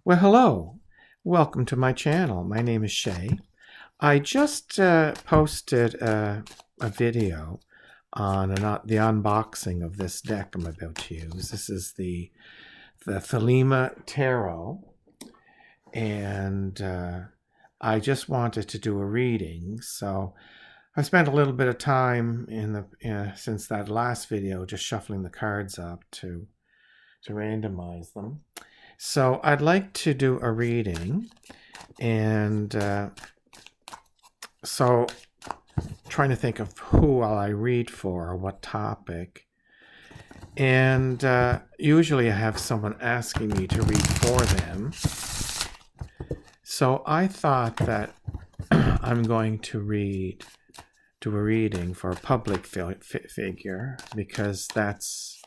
Well, hello. Welcome to my channel. My name is Shay. I just posted a video on the unboxing of this deck I'm about to use. This is the Thelema Tarot, and I just wanted to do a reading. So I spent a little bit of time since that last video just shuffling the cards up to randomize them. So I'd like to do a reading, and so trying to think of who I read for or what topic. And usually I have someone asking me to read for them. So I thought that I'm going to do a reading for a public figure, because that's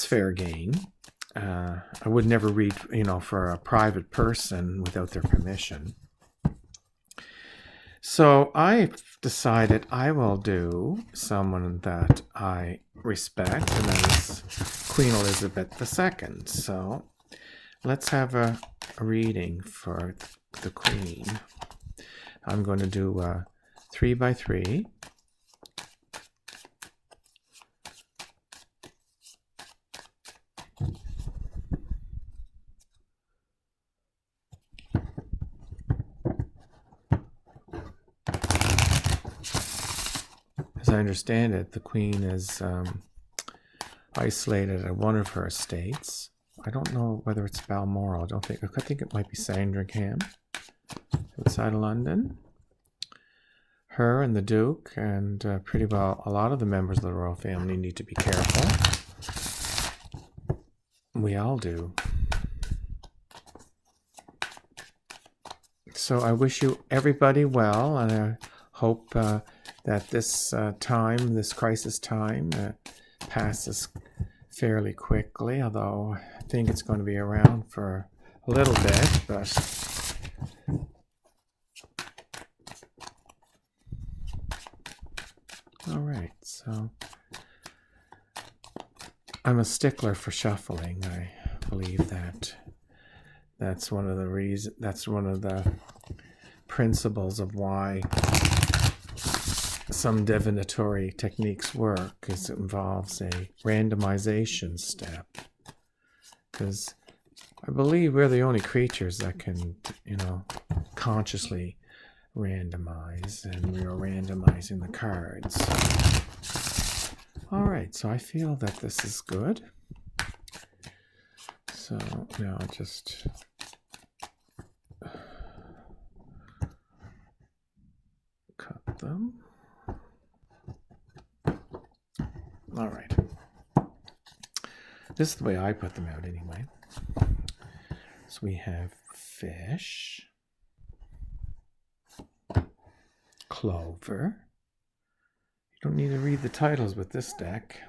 fair game. I would never read, for a private person without their permission. So I've decided I will do someone that I respect, and that is Queen Elizabeth II. So let's have a reading for the Queen. I'm going to do 3 by 3. As I understand it, the Queen is isolated at one of her estates. I don't know whether it's Balmoral. I think it might be Sandringham, outside of London. Her and the Duke, and pretty well a lot of the members of the royal family, need to be careful. We all do. So I wish you everybody well, and I hope that this crisis time, passes fairly quickly, although I think it's going to be around for a little bit, but all right. So I'm a stickler for shuffling. I believe that's one of the principles of why some divinatory techniques work, is it involves a randomization step, because I believe we're the only creatures that can, consciously randomize, and we are randomizing the cards. All right, so I feel that this is good. So now I'll just cut them. All right. This is the way I put them out anyway. So we have fish, clover. You don't need to read the titles with this deck.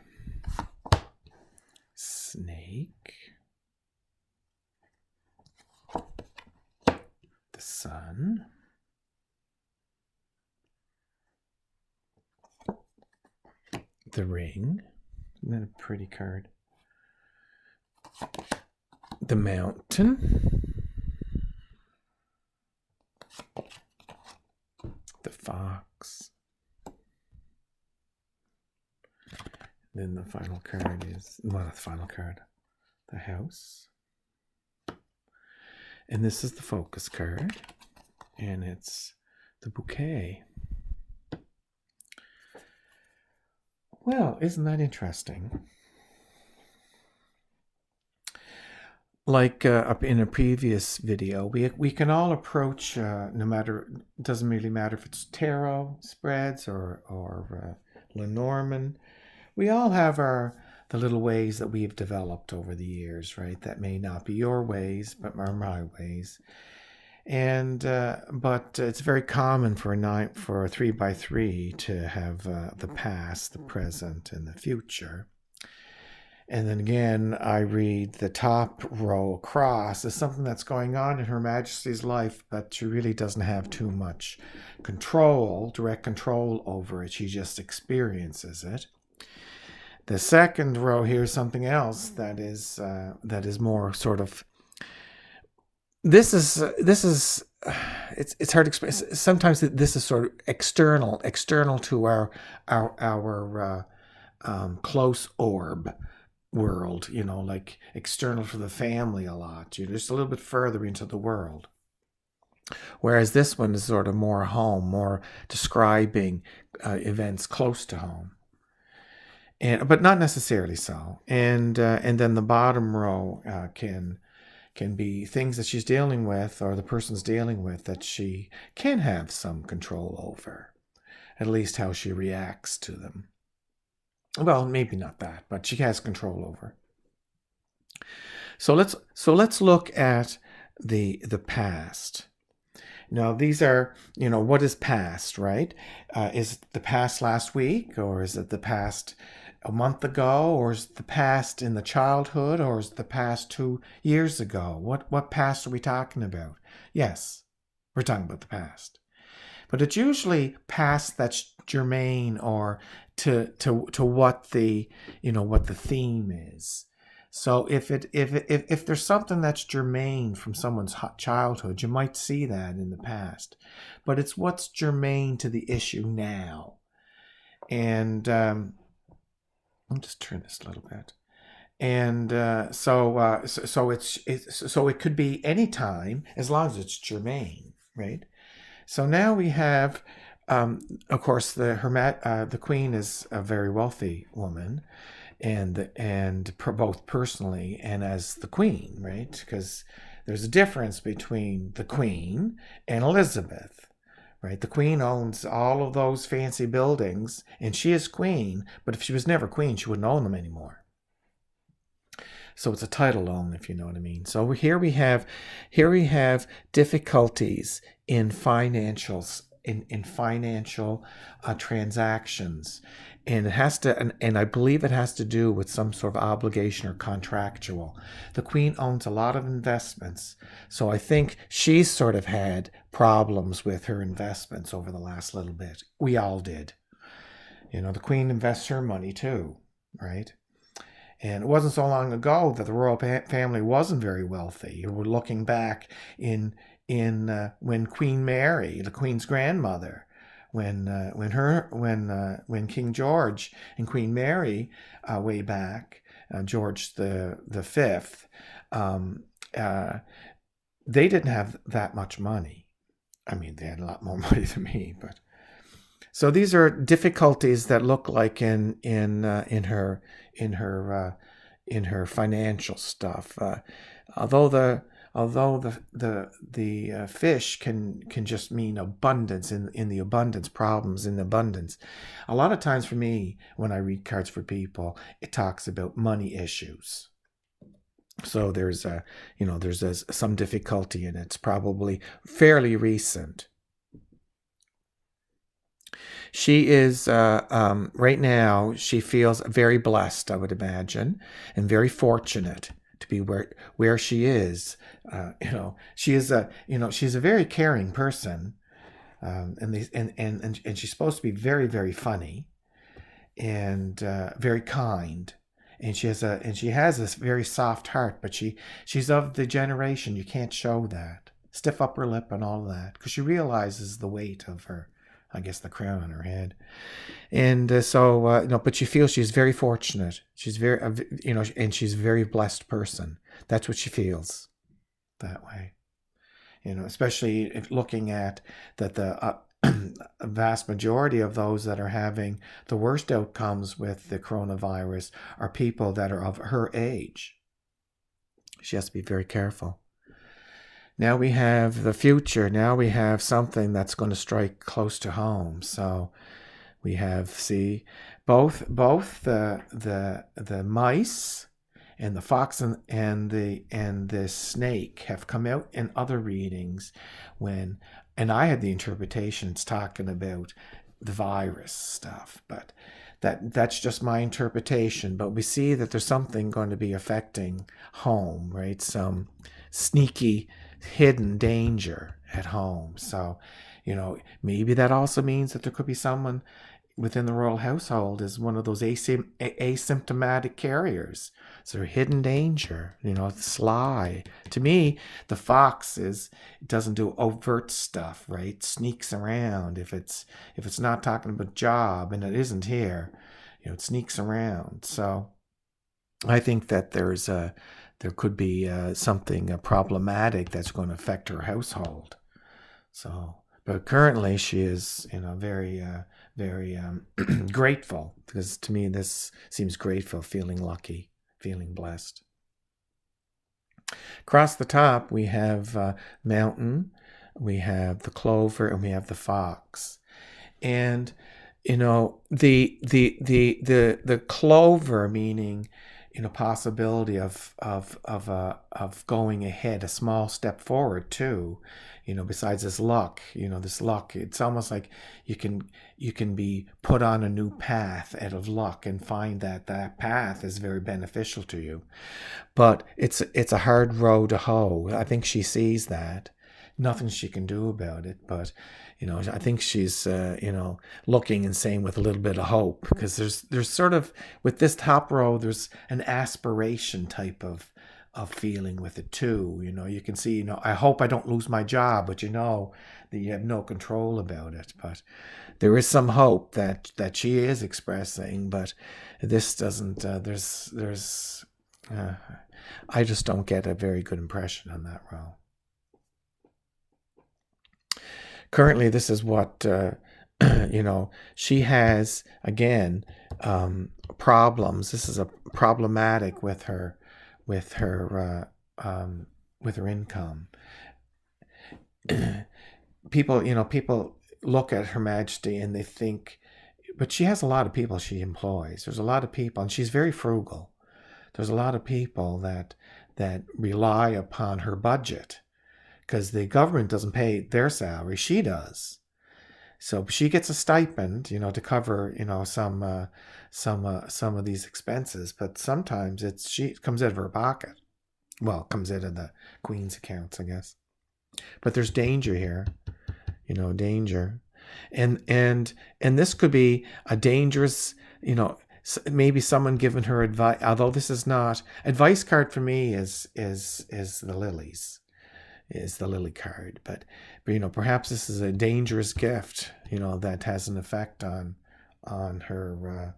Snake, the sun, the ring. Isn't that a pretty card? The mountain, the fox. Then the final card is, well, not the final card, the house. And this is the focus card, and it's the bouquet. Well, isn't that interesting? Like in a previous video, we can all approach, doesn't really matter if it's tarot spreads or Lenormand. We all have the little ways that we've developed over the years, right? That may not be your ways, but are my ways. And but it's very common for a 3 by 3 to have the past, the present, and the future. And then again, I read the top row across as something that's going on in Her Majesty's life, but she really doesn't have too much direct control over it. She just experiences it. The second row here is something else that is more sort of this is it's hard to express. Sometimes this is sort of external to our close orb world, like external to the family a lot, just a little bit further into the world. Whereas this one is sort of more home, more describing events close to home, but not necessarily so. And then the bottom row can be things that she's dealing with, or the person's dealing with, that she can have some control over, at least how she reacts to them. Well, maybe not that, but she has control over. So let's look at the past. Now, these are, what is past, right? Is it the past last week, or is it the past a month ago, or is it the past in the childhood, or is it the past 2 years ago? What past are we talking about? Yes, we're talking about the past. But it's usually past that's germane, or to what the what the theme is. So if there's something that's germane from someone's childhood, you might see that in the past, but it's what's germane to the issue now. And I'll just turn this a little bit. And so it could be any time as long as it's germane, right? So now we have, of course, the queen is a very wealthy woman, and both personally and as the queen, right? Because there's a difference between the queen and Elizabeth, right? The queen owns all of those fancy buildings, and she is queen. But if she was never queen, she wouldn't own them anymore. So it's a title loan, if you know what I mean. So here we have difficulties in financials, in financial transactions, and it has to, and I believe it has to do with some sort of obligation or contractual. The queen owns a lot of investments, so I think she's sort of had problems with her investments over the last little bit. We all did. The queen invests her money too, right? And it wasn't so long ago that the royal family wasn't very wealthy. We're looking back in when Queen Mary, the Queen's grandmother, when King George and Queen Mary, way back, George the Fifth, they didn't have that much money. I mean, they had a lot more money than me, but. So these are difficulties that look like in her financial stuff. Although the fish can just mean abundance, in the abundance, problems in abundance. A lot of times for me, when I read cards for people, it talks about money issues. So there's some difficulty, and it's probably fairly recent. She is, right now, she feels very blessed, I would imagine, and very fortunate to be where she is. She's a very caring person, and she's supposed to be very, very funny, and very kind. And she has this very soft heart, but she's of the generation you can't show that. Stiff upper lip and all that, because she realizes the weight of her, I guess, the crown on her head. And but she feels she's very fortunate. She's very, and she's a very blessed person. That's what she feels that way. Especially if looking at that the vast majority of those that are having the worst outcomes with the coronavirus are people that are of her age. She has to be very careful. Now we have the future. Now we have something that's going to strike close to home. So we have, both the mice and the fox and the snake have come out in other readings and I had the interpretations talking about the virus stuff, but that's just my interpretation. But we see that there's something going to be affecting home, right? Some sneaky hidden danger at home. So maybe that also means that there could be someone within the royal household is one of those asymptomatic carriers. So hidden danger, sly. To me, the fox doesn't do overt stuff, right? Sneaks around. If it's not talking about job, and it isn't here, it sneaks around. So I think that there could be something problematic that's going to affect her household. So, but currently she is, very grateful, because to me this seems grateful, feeling lucky, feeling blessed. Across the top we have mountain, we have the clover, and we have the fox. And the clover, meaning possibility of going ahead, a small step forward too, besides this luck, it's almost like you can be put on a new path out of luck and find that path is very beneficial to you. But it's a hard row to hoe. I think she sees that. Nothing she can do about it, but I think she's looking and saying with a little bit of hope, because there's sort of, with this top row, there's an aspiration type of feeling with it too. You can see, I hope I don't lose my job, but that you have no control about it. But there is some hope that she is expressing, but this doesn't. There's I just don't get a very good impression on that row. Currently, this is what she has, again, problems. This is a problematic with her income. People look at Her Majesty and they think, but she has a lot of people she employs. There's a lot of people, and she's very frugal. There's a lot of people that rely upon her budget, because the government doesn't pay their salary, she does. So she gets a stipend, to cover, some of these expenses. But sometimes it comes out of her pocket. Well, it comes out of the Queen's accounts, I guess. But there's danger here, danger, and this could be a dangerous, maybe someone giving her advice. Although this is not advice card for me, is the lilies. Is the lily card, but perhaps this is a dangerous gift, that has an effect on her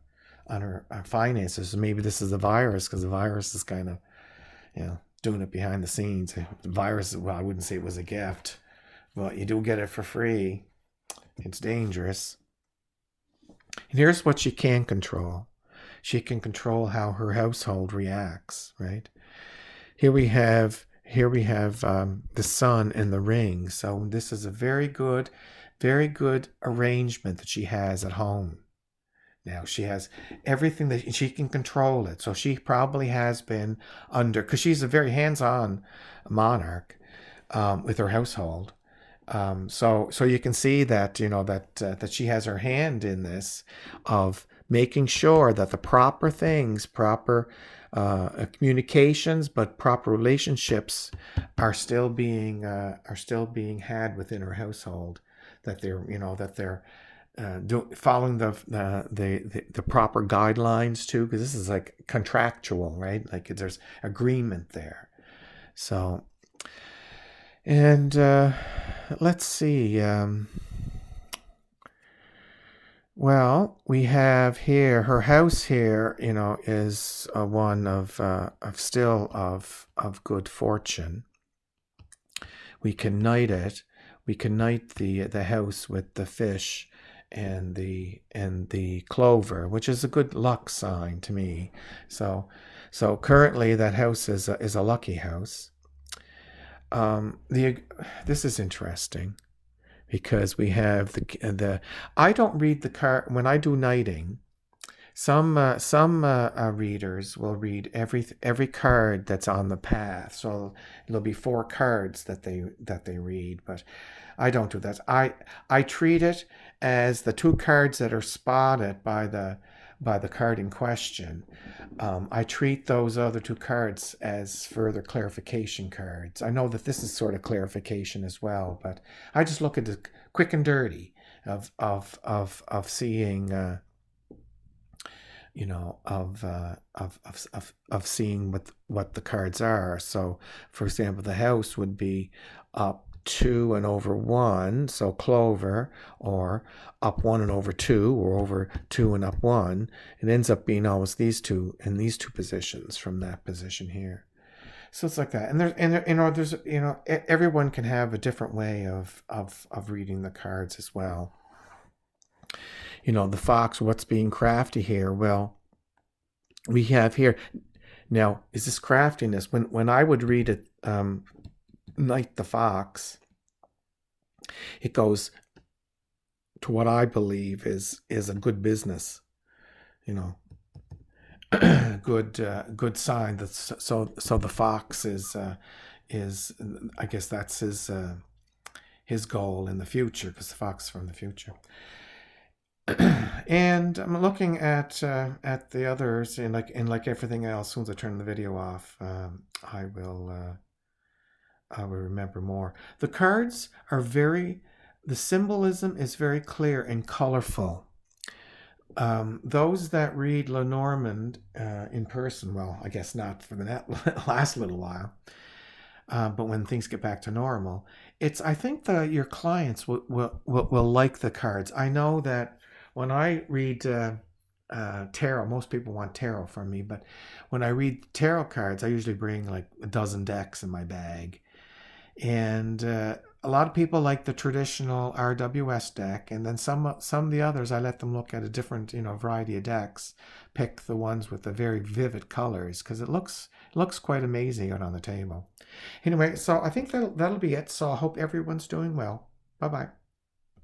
finances. Maybe this is the virus, because the virus is kind of doing it behind the scenes. The virus, well, I wouldn't say it was a gift, but you do get it for free. It's dangerous. And here's what she can control. She can control how her household reacts, right? Here we have the sun and the ring. So this is a very good arrangement that she has at home. Now she has everything that she can control it. So she probably has been under, because she's a very hands-on monarch with her household. So you can see that that she has her hand in this, of making sure that the proper things, proper communications, but proper relationships are still being had within her household. That they're following the proper guidelines too, because this is like contractual, right? Like there's agreement there. So, and let's see. Well, we have here her house here, is one of good fortune. We can knight it. We can knight the house with the fish and the clover, which is a good luck sign to me. So currently that house is a lucky house. This is interesting, because we have the I don't read the card when I do knighting. Some readers will read every card that's on the path. So there'll be 4 cards that they read, but I don't do that. I treat it as the 2 cards that are spotted by the card in question. I treat those other 2 cards as further clarification cards. I know that this is sort of clarification as well, but I just look at it quick and dirty. of seeing of seeing what the cards are. So, for example, the house would be up 2 and over 1, so clover, or up 1 and over 2, or over 2 and up 1. It ends up being always these two in these two positions from that position here. So it's like that, and there's everyone can have a different way of reading the cards as well. The fox, what's being crafty here? Well, we have here now, is this craftiness? When I would read it, Knight the Fox, it goes to what I believe is a good business, good sign. That so the fox is I guess that's his goal in the future, because the fox is from the future. And I'm looking at the others, and like everything else, as soon as I turn the video off, I will remember more. The cards are the symbolism is very clear and colorful. Those that read Lenormand in person, well, I guess not for the last little while, but when things get back to normal, I think your clients will like the cards. I know that when I read tarot, most people want tarot from me, but when I read tarot cards, I usually bring like a dozen decks in my bag. And a lot of people like the traditional RWS deck, and then some of the others, I let them look at a different variety of decks, pick the ones with the very vivid colors, because it looks quite amazing out on the table. Anyway, so I think that'll be it. So I hope everyone's doing well. Bye bye.